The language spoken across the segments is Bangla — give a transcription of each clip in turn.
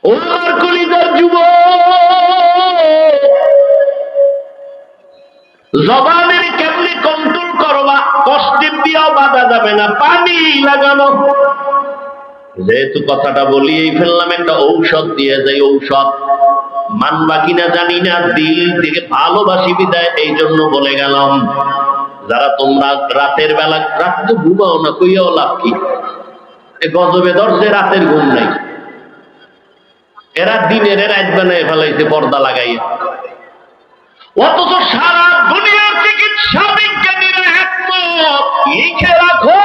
ও আমার কলিজার যুবক, জবানের কেমনে কন্ট্রোল করবা, কষ্টের দিয়েও বাধা যাবে না, পানি লাগানো। যেহেতু কথাটা বলিয়েই ফেললাম, একটা ঔষধ দিয়ে যাই। ঔষধ মানবা কিনা জানি না, দিল থেকে ভালোবাসি বিদায় এই জন্য বলে গেলাম। যারা তোমরা রাতের বেলা, রাত্রে ঘুমাও না, কইয়াও লাভ কি? গজবে ধরছে, রাতের ঘুম নাই। এরা দিনের রাত বানায় ফেলাইছে পর্দা লাগাইয়া। অথচ সারা দুনিয়ার চিকিৎসা বিজ্ঞানীরা একমত, লিখে রাখো,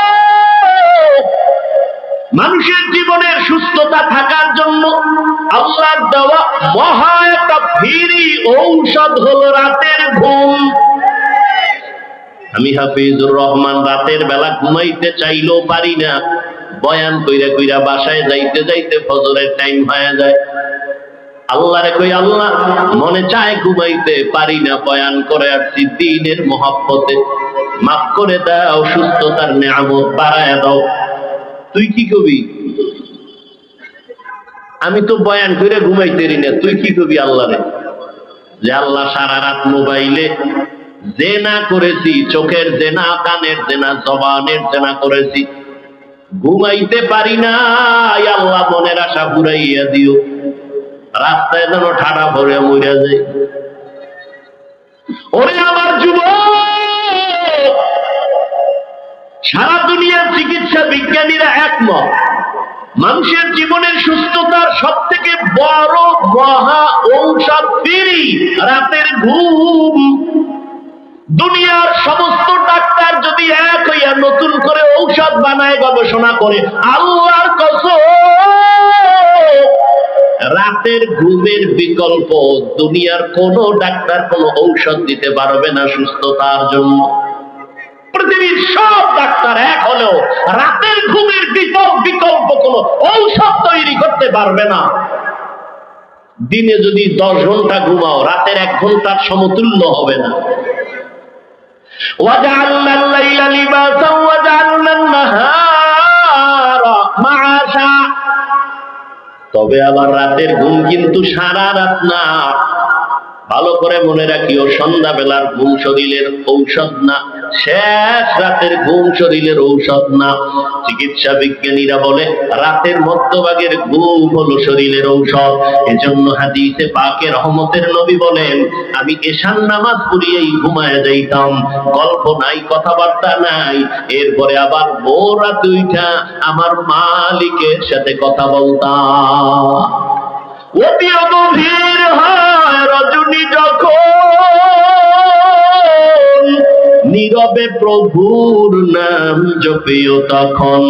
মানুষের জীবনের সুস্থতা থাকার জন্য আল্লাহর দেওয়া মহা একটা ফ্রি ঔষধ হলো রাতের ঘুম। আমি হাফিজুর রহমান রাতের বেলা ঘুমাইতে চাইলেও পারি না। বয়ান কইরা কইরা বাসায় যাইতে যাইতে ফজরের টাইম হয়ে যায়। আল্লাহরে কই, আল্লাহ মনে চায় ঘুমাইতে পারি না, বয়ান করে আসছি দ্বীনের মহব্বতে, মাফ করে দাও, সুস্থতার নিয়ামত বাড়ায় দাও। তুই কি কবি? আমি তো বয়ান করে ঘুমাইতেরি না, তুই কি কবি আল্লাহরে? যে আল্লাহ সারা রাত মোবাইলে জেনা করেছি, চোখের জেনা, কানের জেনা, জবানের জেনা করেছি, ঘুমাইতে পারি না। আল্লাহ মনের আশা পুরাইয়া দিও, রাস্তায় যেন ঠাডা ভরে মইরা যায়। ওরে আমার যুবক, সারা দুনিয়ার চিকিৎসা বিজ্ঞানীরা একমত, মানুষের জীবনের সুস্থতার সব থেকে বড় মহা ঔষধ ফ্রি রাতের ঘুম। দুনিয়ার সমস্ত ডাক্তার যদি এক হইয়া নতুন করে ঔষধ বানায়, গবেষণা করে, আল্লাহর কসম রাতের ঘুমের বিকল্প দুনিয়ার কোন ডাক্তার কোন ঔষধ দিতে পারবে না সুস্থতার জন্য। পৃথিবীর সব ডাক্তার এক হলেও রাতের ঘুমের বিকল্প কোন ঔষধ তৈরি করতে পারবে না। দিনে যদি 10 ঘন্টা ঘুমাও, রাতের 1 ঘন্টার সমতুল্য হবে না। وَجَعَلْنَا اللَّيْلَ لِبَاسًا وَجَعَلْنَا النَّهَارَ مَعَاشًا। তবে আবার রাতের ঘুম কিন্তু সারা রাত না। ভালো করে মনে রাখিও, সন্ধ্যাবেলার ঘুম শরীরের ঔষধ না, শেষ রাতের ঘুম শরীরের ঔষধ না। চিকিৎসা বিজ্ঞানীরা বলে রাতের মধ্যভাগের ঘুম হলো শরীরের ঔষধ। এজন্য হাদিসে পাকে রহমতের নবী বলেন, আমি এশার নামাজ পড়িয়েই ঘুমায় যাইতাম, গল্প নাই, কথাবার্তা নাই, এরপরে আবার ভোর রাতে উঠা আমার মালিকের সাথে কথা বলতাম। অতি গভীর হয় রজনী যখন, নীরবে প্রভুর নাম জপিও তখন,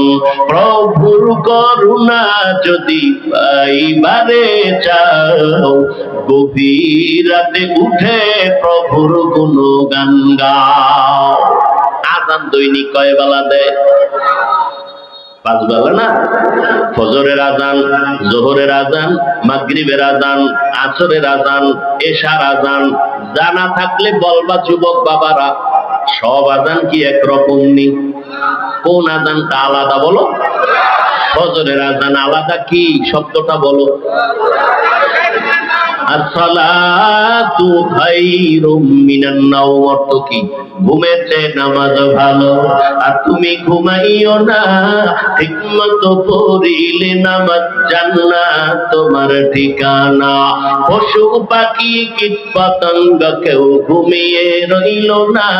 প্রভুর করুণা যদি পাইবারে চাও, গভীর রাতে উঠে প্রভুর গুণগান গাও। আযান দৈনিক কয় বেলা দেয়? 5 বেলা না? ফজরের আযান, যোহরের আযান, মাগরিবের আযান, আসরের আযান, এশার আযান। জানা থাকলে বলবা যুবক বাবারা, সব আযান কি একরকম নি? কোন আযানটা আলাদা বলো? ফজরের আযান আলাদা। কি শব্দটা বলো? আসসালাতু খায়রুম মিনান নাওম। অর্থ কি? ঘুমের চেয়ে নামাজ ভালো। আর তুমি ঘুমাইও না, ঠিকমতো পড়িলে নামাজ জান্নাত তোমার ঠিকানা। পশু পাখি কীট পতঙ্গ কেউ ঘুমিয়ে রইল না,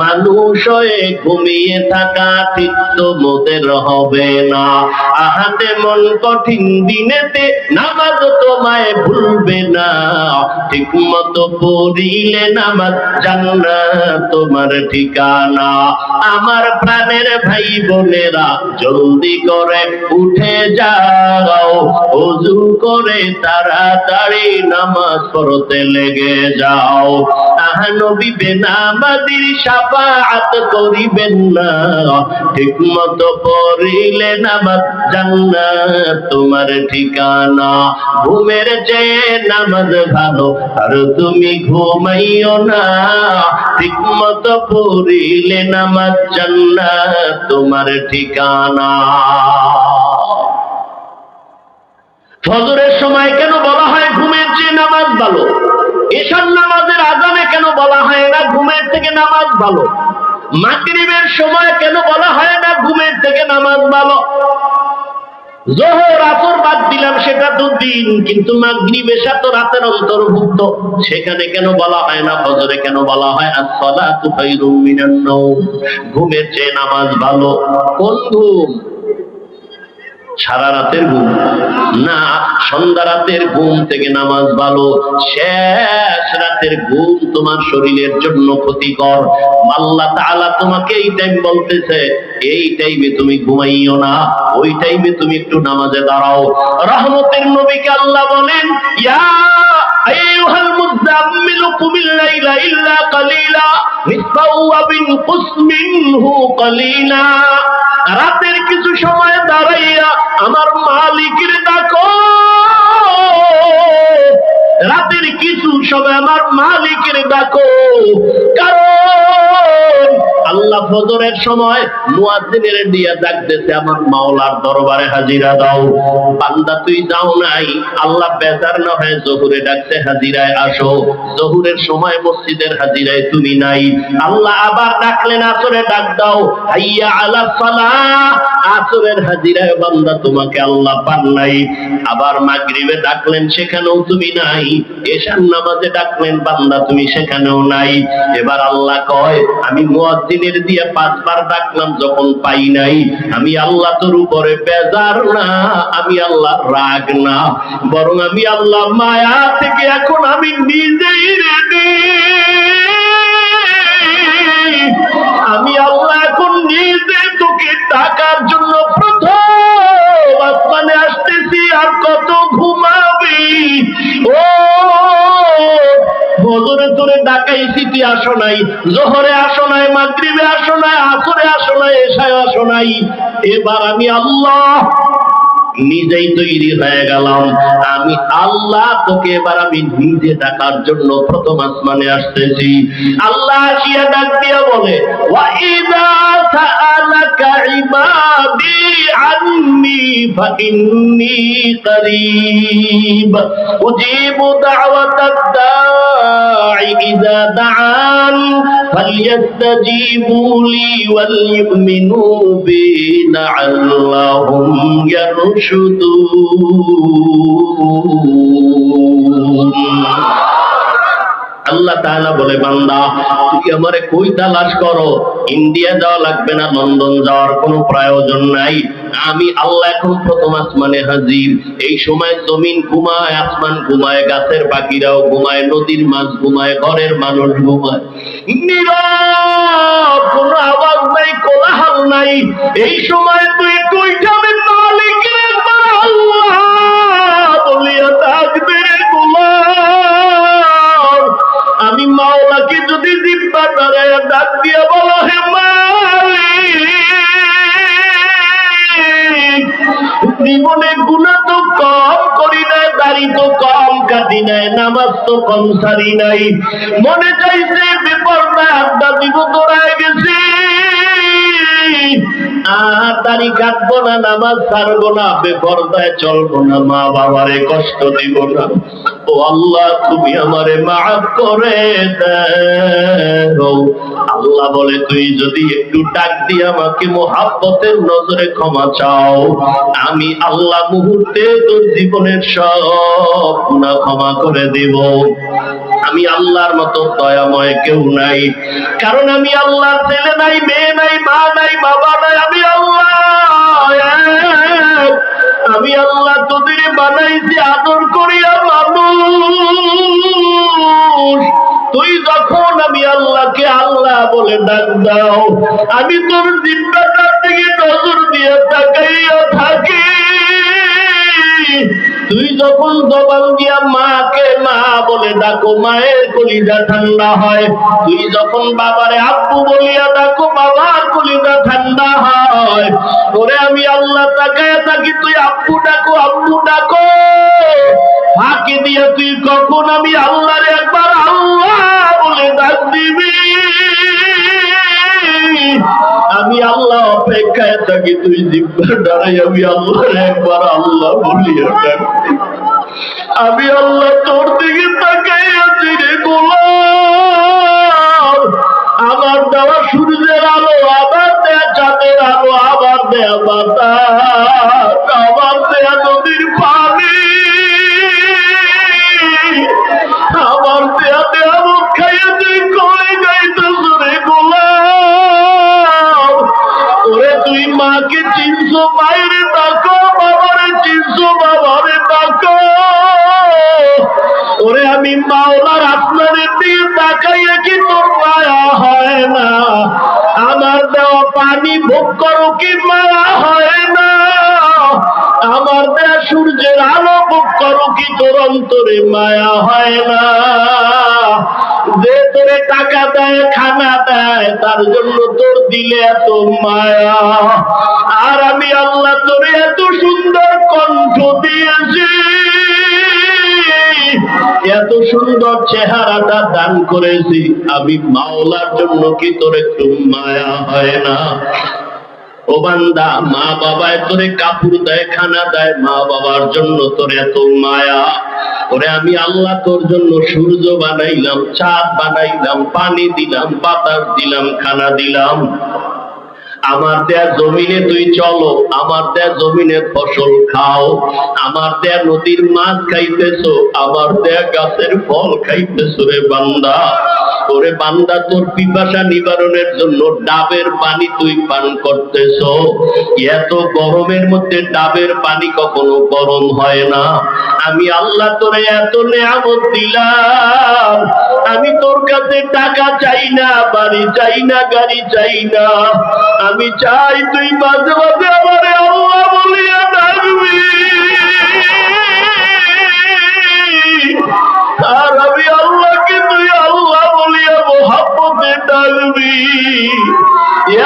মানুষ হয়ে ঘুমিয়ে থাকা ঠিক তোমাদের হবে না। আহাতে মন কঠিন দিনেতে নামাজ তোমায় ভুলবে না, ঠিক মতো পড়িলে নামাজ জান্নাত তোমার ঠিকানা। আমার প্রাণের ভাই বোনেরা, জলদি করে উঠে যাও, ওযু করে তাড়াতাড়ি নামাজ পড়তে লেগে যাও। নবী বেনামাজির শাফাআত করিবেন না, ঠিক মতো পড়িলে নামাজ জান্নাত তোমার ঠিকানা। ঘুমের চেয়ে নামাজ ভালো, আর তুমি ঘুমাইও না, ঠিক মতো পড়িলে নামাজ জান্নাত তোমার ঠিকানা। ফজরের সময় কেন বলা হয় ঘুমের চেয়ে নামাজ ভালো? এশার নামাজের আযানে কেন বলা হয় না ঘুমের থেকে নামাজ ভালো? মাগরিবের সময় কেন বলা হয় না ঘুমের থেকে নামাজ ভালো? যোহর আসর বাদ দিলাম, সেটা তো দিন, কিন্তু মাগরিব এশা তো রাতের অন্তর্ভুক্ত, সেখানে কেন বলা হয় না? ফজরে কেন বলা হয় আস-সালাতু খায়রুম মিনান নাওম, ঘুমের চেয়ে নামাজ ভালো? কোন ঘুম? সারা রাতের ঘুম না, সন্ধ্যা রাতের ঘুম থেকে নামাজ ভালো। শেষ রাতের ঘুম তোমার শরীরের জন্য ক্ষতিকর। আল্লাহ তাআলা তোমাকে এই টাইম বলতেছে, এই টাইমে তুমি ঘুমাইও না, ওই টাইমে তুমি একটু নামাজে দাঁড়াও। রহমতের নবীকে আল্লাহ বলেন, ইয়া আইয়ুহাল মুযাম্মিলু কুমিল লাইলা ইল্লা কালিলা নিসফাহু ওয়া বিনকুস মিনহু কালিলা। রাতের কিছু সময় দাঁড়াইয়া আমার মালিকের ডাকো, রাতের কিছু সময় আমার মালিকের ডাকো। কারণ আল্লাহ ফজরের সময় মুয়াজ্জিনের দিয়া ডাকতেছে, আমার মাওলার দরবারে হাজিরা দাও। বান্দা তুই যাও নাই, আল্লাহ বেজার না হয় জোহরে ডাকতে, হাজিরায় আসো। জোহরের সময় মসজিদের হাজিরায় তুমি নাই, আল্লাহ আবার ডাকলেন আসরে ডাক দাও, হাইয়া আলাস সালাহ। আসরের হাজিরায় বান্দা তোমাকে আল্লাহ পান নাই। আবার মাগরিবে ডাকলেন, সেখানেও তুমি নাই। এশার নামাজে ডাকলেন বান্দা, তুমি সেখানেও নাই। এবার আল্লাহ কয়, আমি মুয়াজ্জিনের দিয়ে 5 বার ডাকলাম, যখন পাই নাই, আমি আল্লাহ তোর উপরে বেজার না, আমি আল্লাহ রাগ না, বরং আমি আল্লাহ মায়া থেকে এখন আমি নিজেই রেডি। আমি আল্লাহ এখন নিজে তোকে ডাকার জন্য প্রথম আসমানে আসতেছি। আর কত ঘুমাবি? ও ফজরে তোরে ডাকাইছি, তুই আসো নাই, যোহরে আসো নাই, মাগরিবে আসো নাই, আসরে আসো নাই, এশায় আসো নাই। এবার আমি আল্লাহ নিজেই তৈরি হয়ে গেলাম, আমি আল্লাহ তোকে এবার আমি নিজে ডাকার জন্য প্রথম আসমানে আসতেছি। আল্লাহ আসিয়া ডাক দিয়া বলে, ওয়া ইযা সাআলাকা ইবাদি আন্নী ফাইন্নী করিব উজিবু দাওয়াতাদ দাঈ ইযা দাআন ফালইস্তাজিবু লি ওয়াল ইউমিনু বি লাআল্লাহুম আল্লাহ তাআলা বলে, বান্দা তুই আমারে কই তালাশ করো? ইন্ডিয়া যাওয়া লাগবে না, লন্ডন যাওয়ার কোনো প্রয়োজন নাই। আমি আল্লাহ এখন প্রথম আসমানে হাজির। এই সময় জমিন ঘুমায়, আসমান ঘুমায়, গাছের পাখিরাও ঘুমায়, নদীর মাছ ঘুমায়, ঘরের মানুষ ঘুমায়, নীরব, কোনো আওয়াজ নাই, কোলাহল নাই। এই সময় তুই তুই যাবে মালিকের একবার আল্লাহ বলিয়া ডাকবে, গোলাম। আমি মাওলাকে যদি জিব্বা দাঁড়ায় ডাক দিয়া বলো, হে মালিক, জীবনে গুনাহ তো কম করি নাই, দাড়ি তো কম কাটি নাই, নামাজ তো কম সারি নাই, মনে চাইছে বেপরদায় আড্ডা দিব, দৌড়ায় গেছি, আর দাড়ি কাটবো না, নামাজ ছাড়বো না, বেপরদায় চলবো না, মা বাবারে কষ্ট দিব না। ও আল্লাহ, তুমি আমারে মাফ করে দাও। আল্লাহ বলে, তুই যদি একটু ডাক দিয়ে আমাকে মোহাব্বতের নজরে ক্ষমা চাও, আমি আল্লাহ মুহূর্তে তোর জীবনের সব গুনাহ ক্ষমা করে দেব। আমি আল্লাহর মতো দয়াময় কেউ নাই, কারণ আমি আল্লাহর ছেলে নাই, মেয়ে নাই, মা নাই, বাবা নাই, আমি আল্লাহ। আমি আল্লাহ তোদের বানাইছি আদর করিয়া মানুষ। তুই যখন আমি আল্লাহকে আল্লাহ বলে ডাক দাও, আমি তোর জিব্বাটার দিকে নজর দিয়ে তাকাইয়া থাকি। তুই যখন জবান দিয়া মাকে মা বলে ডাকো, মায়ের কলিজা ঠান্ডা হয়। তুই যখন বাবারে আব্বু বলিয়া ডাকো, বাবার কলিজা ঠান্ডা হয়। ওরে আমি আল্লাহ তাকায়া থাকি, তুই আব্বু ডাকো, আব্বু ডাকো, ফাঁকি দিয়া তুই কখন আমি আল্লাহরে একবার আল্লাহ বলে ডাক দিবি। আমি আল্লাহ অপেক্ষায় থাকি তুই জিব্বা দাঁড়াই আমি আল্লাহর একবার আল্লাহ বলিয়া ডাক। আমি আল্লাহ তোর দিকে তাকাই আছি রে গোলাম। আমার দেওয়া সূর্যের আলো, আবার দেয়া চাঁদের আলো, আবার দেয়া বাতাস, আবার দেয়া নদীর পানি, আমার দেয়া দেয়া মুখ খাইয়া তুই কই যাইতেছ রে গোলাম। ওরে তুই মাকে চিনছো, মায়েরে ডাকো, বাবারে চিনছো, বাবারে ডাকো। ওরে আমি মাওলার আসমানের দিকে তাকাইয়া কি তোর মায়া হয় না? আমার দেওয়া পানি ভোগ করো কি মায়া হয় না? আমার দেয়া সূর্যের আলো ভোগ করো কি তোর অন্তরে মায়া হয় না? যে তোরে টাকা দেয়, খানা দেয়, তার জন্য তোর দিলে এত মায়া। আর আমি আল্লাহ তোরে এত সুন্দর কণ্ঠ দিয়েছি, এত সুন্দর চেহারাটা দান করেছি, আমি মাওলার জন্য কি তোর একটু মায়া হয় না? ও বান্দা, মা বাবায় তোরে কাপড় দেয়, খানা দেয়, মা বাবার জন্য তোর এত মায়া। ওরে আমি আল্লাহ তোর জন্য সূর্য বানাইলাম, চাঁদ বানাইলাম, পানি দিলাম, বাতাস দিলাম, খানা দিলাম। আমার দেয়া জমিনে তুই চলো, আমার দেয়া জমিনে ফসল খাও, আমার দেয়া নদীর মাছ খাইতেছো, আমার দেয়া গাছের ফল খাইতেছো রে বান্দা। ওরে বান্দা, তোর পিপাসা নিবারণের জন্য ডাবের পানি তুই পান করতেছো। এত গরমের মধ্যে ডাবের পানি কখনো গরম হয় না। আমি আল্লাহ তোরে এত নেয়ামত দিলাম, আমি তোর কাছে টাকা চাই না, বাড়ি চাই না, গাড়ি চাই না। আমি চাই তুই মাঝে মাঝে আমারে আল্লাহ বলিয়া ডাকবি, আর আমি আল্লাহকে তুই আল্লাহ বলিয়া মোহাব্বতে ডাকবি।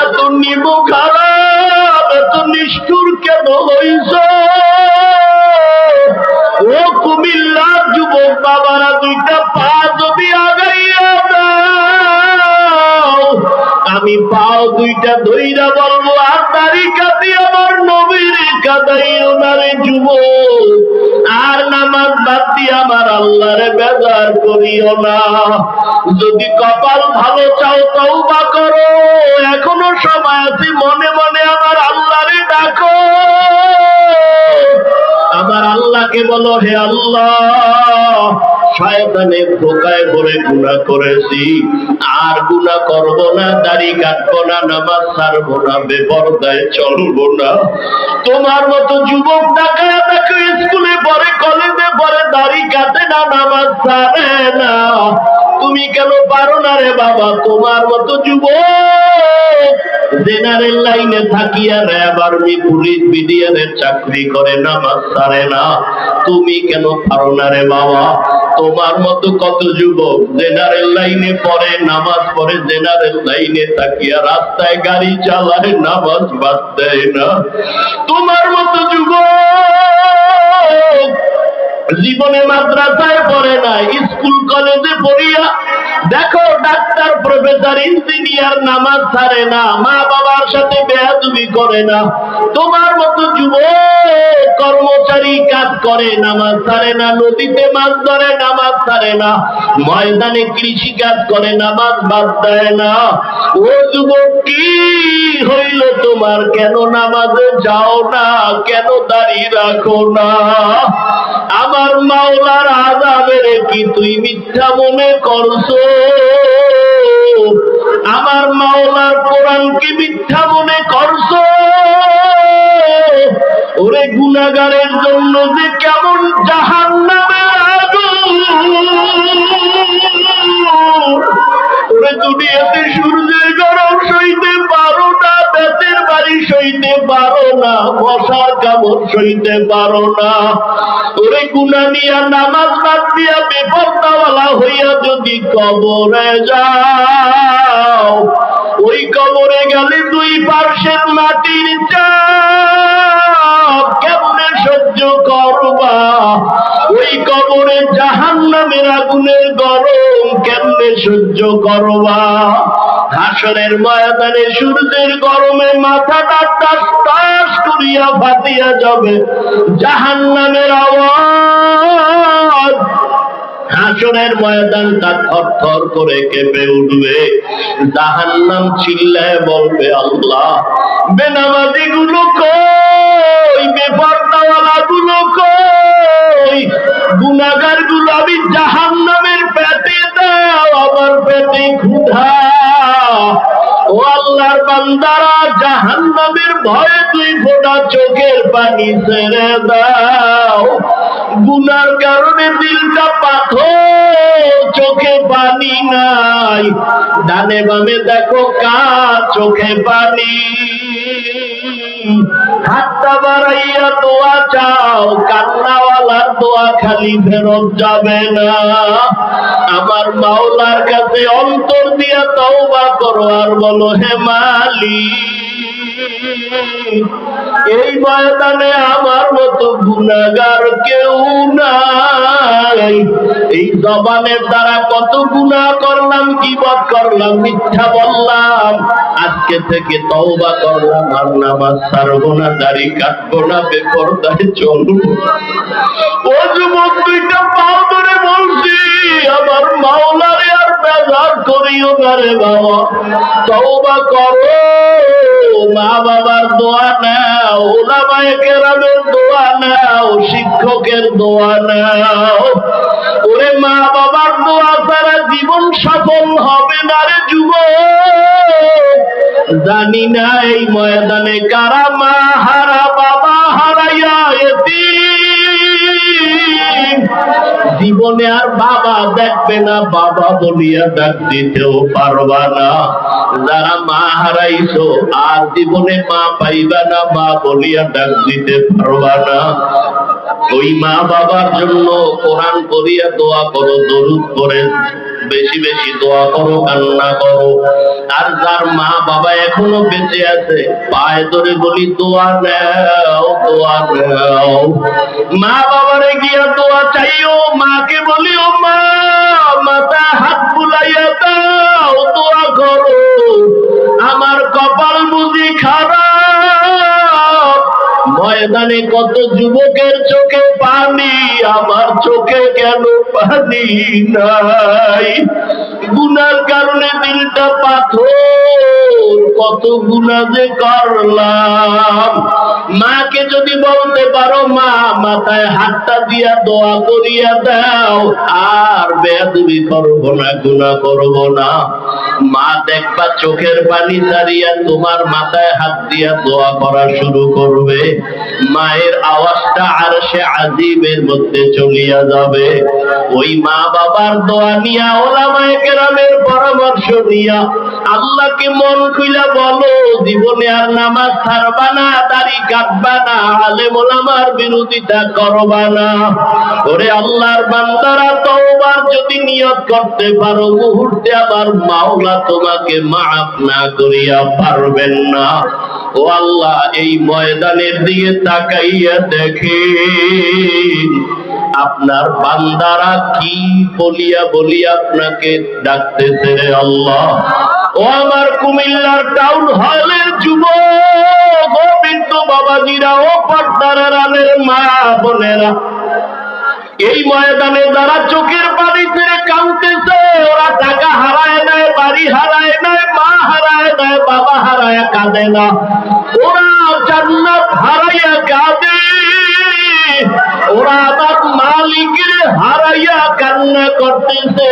এত নিমু খারাপ, এত নিষ্ঠুর কেন হইছ? ও কুমিল্লার যুবক বাবারা, দুইটা পা যদি আগাইয়া দাও, আমি পাও দুইটা ধইরা বলবো, আর দাড়ি কাটি আমার নবীর কাদাইও না রে যুবক, আর নামাজ বাদ দিয়ে আমার আল্লাহরে বেজার করিও না। যদি কপাল ভালো চাও তওবা করো, এখনো সময় আছে, মনে মনে আমার আল্লাহরে ডাকো। আমার আল্লাহকে বলো, হে আল্লাহ, শয়তানের ধোঁকায় পড়ে গুনাহ করেছি, আর গুনাহ করব না, দাড়ি কাটবো না, নামাজ ছাড়বো না, বেপরদায় চলবো না। তোমার মতো যুবক ডাকায়া তাকে স্কুলে পড়ে, কলেজে পড়ে, দাড়ি কাটে না, নামাজ ছাড়ে না। তুমি কেন পারো না রে বাবা? তোমার মতো যুবক জেনারেল লাইনে থাকিয়া র্যাব, আর্মি, পুলিশ, বিডিআরের চাকরি করে, নামাজ ছাড়ে না। তুমি কেন পারো না রে বাবা? তোমার মতো কত যুবক জেনারেল লাইনে পড়ে, নামাজ পড়ে, জেনারেল লাইনে থাকিয়া রাস্তায় গাড়ি চালায়, নামাজ বাদ দেয় না। তোমার মতো যুবক জীবনে মাদ্রাসায় পড়ে না, স্কুল কলেজে পড়িয়া দেখো ডাক্তার, প্রফেসর, ইঞ্জিনিয়ার, নামাজ ছাড়ে না, মা বাবার সাথে বেয়াদবি করে না। তোমার মতো যুবক কর্মচারী কাজ করে, নামাজ ছাড়ে না, নদীতে মাছ ধরে, নামাজ ছাড়ে না, ময়দানে কৃষি কাজ করে, নামাজ বাদ দেয় না। ও যুবক, কি হইল তোমার? কেন নামাজে যাও না? কেন দাঁড়িয়ে রাখো না? আমার মাওলার আযাবের কি তুই মিথ্যা মনে করছো? আমার মাওলার কোরআন কি মিথ্যা মনে করছো? ওরে গুনাহগারের জন্য যে কেমন জাহান্নামের আগুন, ওরে দুনিয়াতে সূর্যের গরম সইতে পারো না, বেতের বাড়ি সইতে পারো না, মশার কামড় সইতে পারো না। ওরে গুনাহ নিয়া, নামাজ বাদ দিয়া, বেপরদাওয়ালা হইয়া যদি কবরে যাও, ওই কবরে গেলে দুই পার্শ্বের মাটির চাপ কেমনে সহ্য করবা? ওই কবর কবরে জাহান্নামের আগুনের গরম কেমনে সহ্য করবা? হাসরের ময়দানে সূর্যের গরমে মাথাটা টাস টাস করিয়া ফাটিয়া যাবে, জাহান্নামের আওয়াজ। হাসরের ময়দানটা থরথর করে কেঁপে উঠবে, জাহান্নাম চিল্লায় বলবে, আল্লাহ, বেনামাজি গুলো কই, বেপরদাওয়ালা গুলো কই, গুনাহগার গুলো আমি জাহান্নামের পেটে দাও, আমার পেটে ক্ষুধা। ও আল্লাহর বান্দারা, জাহান্নামের ভয়ে দুই ফোঁটা চোখের পানি ছেড়ে দাও। গুনার কারণে দিলটা পাথর, চোখে পানি নাই। ডানে বামে দেখো কার চোখে পানি। হাতটা বাড়াইয়া দোয়া চাও, কান্নাওয়ালার দোয়া খালি ফেরত যাবে না। আমার মাওলার কাছে অন্তর দিয়া তওবা করো আর বলো, হে মালিক, এই ময়দানে আমার মতো গুনাহগার কেউ নাই। এই জবানের দ্বারা কত গুনাহ করলাম, গীবত করলাম, মিথ্যা বললাম। আজকে থেকে তওবা করলাম, আর নামাজ ছাড়বো না, দাড়ি কাটবো না, বেপরদায় চলবো। ও যুবক, দুইটা পাও ধরে বলছি, আমার মাওলারে আর বেজার করিও না রে বাবা, তওবা করো। মা বাবার দোয়া নাও, উলামায়ে কেরামের দোয়া নাও, শিক্ষকের দোয়া নাও। ওরে মা বাবার দোয়া ছাড়া জীবন সফল হবে না রে যুবক। জানি না এই ময়দানে কারা মা হারা, বাবা হারাইয়া এতিম। জীবনে আর বাবা দেখবে না, বাবা বলিয়া ডাক দিতেও পারবা না। যারা মা হারাইছো আর জীবনে মা পাইবা না, মা বলিয়া ডাক দিতে পারবা না। ওই মা বাবার জন্য কোরআন পড়িয়া দোয়া করো, দরুদ পড়ে বেশি বেশি দোয়া করো, কান্না করো। আর যার মা বাবা এখনো বেঁচে আছে, পায়ে ধরে বলি, দোয়া নাও, দোয়া নাও। মা বাবারে গিয়া দোয়া চাইও, মাকে বলি, ও মা, মাথা হাত বুলাইয়া দাও, দোয়া করো। আমার কপাল বুঝি খারাপ, ময়দানে কত যুবকের চোখে পানি, আমার চোখে কেন পানি নাই? গুনার কারণে দিলটা পাথর, কত গুনাহ যে করলাম। মাকে যদি বলতে পারো, মা, মাথায় হাতটা দিয়া দোয়া করিয়া দাও, আর বেয়াদবি করবো না, গুনাহ করবো না। মা দেখবা চোখের পানি ছাড়িয়া তোমার মাথায় হাত দিয়া দোয়া করা শুরু করবে। মায়ের আওয়াজটা আরশে আজিমের মধ্যে চলিয়া যাবে। ওই মা বাবার দোয়া নিয়া, উলামায়ে কেরামের পরামর্শ নিয়া আল্লাহকে মন খুইলা বলো, জীবনে আর নামাজ ছাড়বা না, দাড়ি কাটবা না, আলেম ওলামার বিরোধিতা করবা না। ওরে আল্লাহর বান্দারা, তওবার যদি নিয়ত করতে পারো, মুহূর্তে আমার মাওলা তোমাকে মাফ না করিয়া পারবেন না। ও আল্লাহ, এই ময়দানের দিকে তাকাইয়া দেখেন, আপনার বান্দারা কি বলিয়া বলিয়া আপনাকে ডাকতেছে রে আল্লাহ। ও আমার কুমিল্লার টাউন হলের যুবক, ও বিন্দু বাবাজিরা, ও পর্দার আড়ালের মা বোনেরা, এই ময়দানে যারা চোখের পানি ছেড়ে কাঁদতেছে, ওরা টাকা হারায় নাই, বাড়ি হারায় নাই, মা হারায় নাই, বাবা হারায় কাঁদে না, ওরা জান্নাত হারাইয়া কাঁদে। ওরা আমার মালিকের হারাইয়া কান্না করতেছে।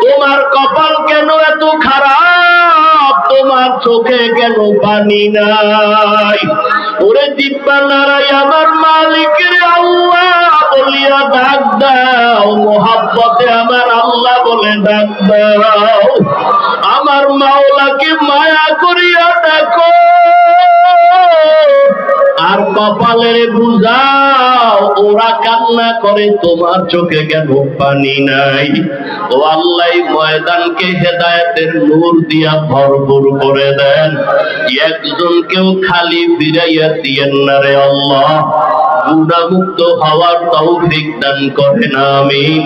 তোমার কপাল কেন এত খারাপ? তোমার চোখে কেন পানি নাই? ওরে জিব্বা নাড়াই আমার মালিকের আল্লাহ বলিয়া ডাক দাও, মোহাব্বতে আমার আল্লাহ বলে ডাক দাও। আমার মাওলাকে মায়া করিয়া ডাকো, আর কপালের বুঝাও। ওরা কান্না করে, তোমার চোখে কেন পানি নাই? ও আল্লাহ, ময়দানকে হেদায়েতের নূর দিয়া ভরপুর করে দেন। একজনকেও খালি ফিরাইয়া দিয়েন না রে আল্লাহ। গুনাহমুক্ত হওয়ার তৌফিক দান করেন আমিন।